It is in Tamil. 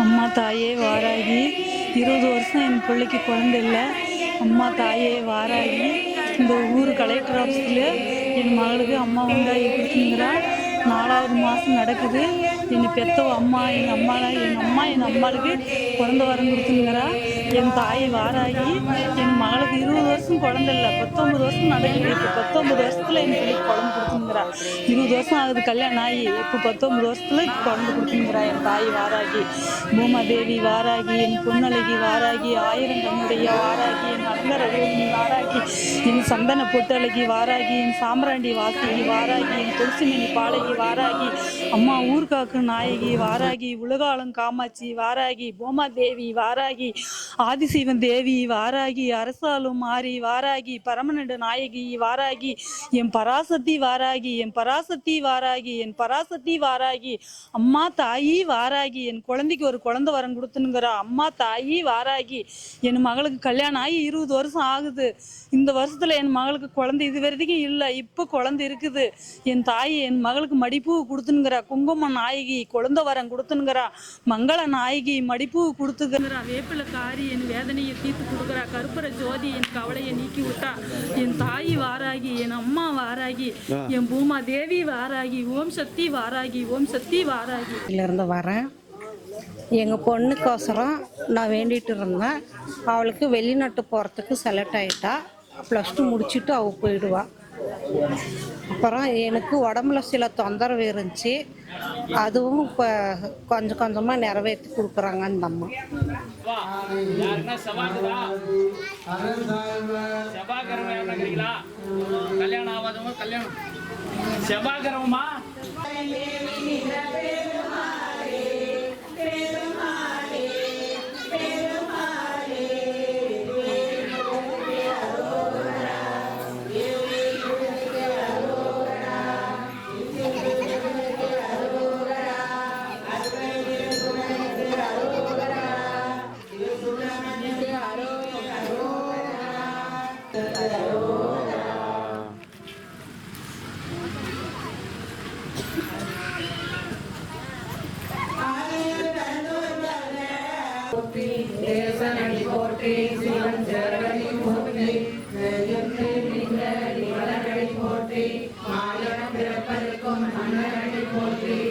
அம்மா தாயே வாராகி 20 வருஷம் என் பிள்ளைக்கு குழந்தை இல்லை. அம்மா தாயே வாராகி இந்த ஊர் கலெக்டர் ஆஃபீஸில் என் மகளுக்கு அம்மா உண்டாகி கொடுத்துங்கிறா. 4வது மாதம் நடக்குது. என்னை பெத்தவ அம்மா என் அம்மாளுக்கு குழந்தை வரம் கொடுத்துங்கிறா. என் தாய் வாராகி என் மகளுக்கு 20 வருஷம் குழந்தை இல்லை, 19 வருஷம் நடக்குது. இப்போ 19 வருஷத்தில் என் பிள்ளைக்கு குழந்தை கொடுத்துங்கிறா. 20 வருஷம் ஆகுது கல்யாணம் ஆகி, இப்போ 19 வருஷத்துல குழந்தை கொடுத்துங்கிறா. என் தாய் வாராகி பூமாதேவி வாராகி, என் பொன்னழகி வாராகி, ஆயிரம் கண்ணுடைய வாராகி, என் அலங்கரகோகினி வாராகி, என் சந்தன பொட்டழகி வாராகி, என் சாம்பிராண்டி வாசகி வாராகி, என் துளசிமணி பாலகி வாராகி, அம்மா ஊர்காக்கு நாயகி வாராகி, உலகாலம் காமாட்சி வாராகி, பூமாதேவி வாராகி, ஆதிசிவன் தேவி வாராகி, அரசாலும் மாறி வாராகி, பரமநடு நாயகி வாராகி, என் பராசக்தி வாராகி, என் பராசக்தி வாராகி, என் பராசக்தி வாராகி, அம்மா தாயி வாராகி, என் குழந்தைக்கு ஒரு குழந்தை வரம் கொடுத்துனுங்கிறா. அம்மா தாயி வாராகி, என் மகளுக்கு கல்யாணம் ஆகி 20 வருஷம் ஆகுது. இந்த வருஷத்துல என் மகளுக்கு குழந்தை இது வரைக்கும் இல்லை, இப்போ குழந்தை இருக்குது. என் தாய் என் மகளுக்கு மடிப்பூ கொடுத்துனுங்கிறா. குங்கும நாயகி குழந்தை வரம் கொடுத்துனுங்கிறா. மங்கள நாயகி மடிப்பூ கொடுத்துக்கிறா. வேப்பில காரி என் வேதனையை தீர்த்து கொடுக்குறா. கருப்பர ஜோதி என் கவலையை நீக்கி விட்டா. என் தாய் வாராகி, என் அம்மா வாராகி, என் பூமா தேவி வாராகி, ஓம் சக்தி வாராகி, ஓம் சக்தி வாராகி. இருந்து வரேன். எங்கள் பொண்ணுக்கோசரம் நான் வேண்டிகிட்டு இருந்தேன். அவளுக்கு வெளிநாட்டு போகிறதுக்கு செலக்ட் ஆகிட்டா. +2 முடிச்சுட்டு அவள் போயிடுவா. அப்புறம் எனக்கு உடம்புல சில தொந்தரவு இருந்துச்சு. அதுவும் இப்போ கொஞ்சம் கொஞ்சமாக நிறைவேற்றி கொடுக்குறாங்க அந்த அம்மா. செவ்வாய்க்கிழமை போற்றி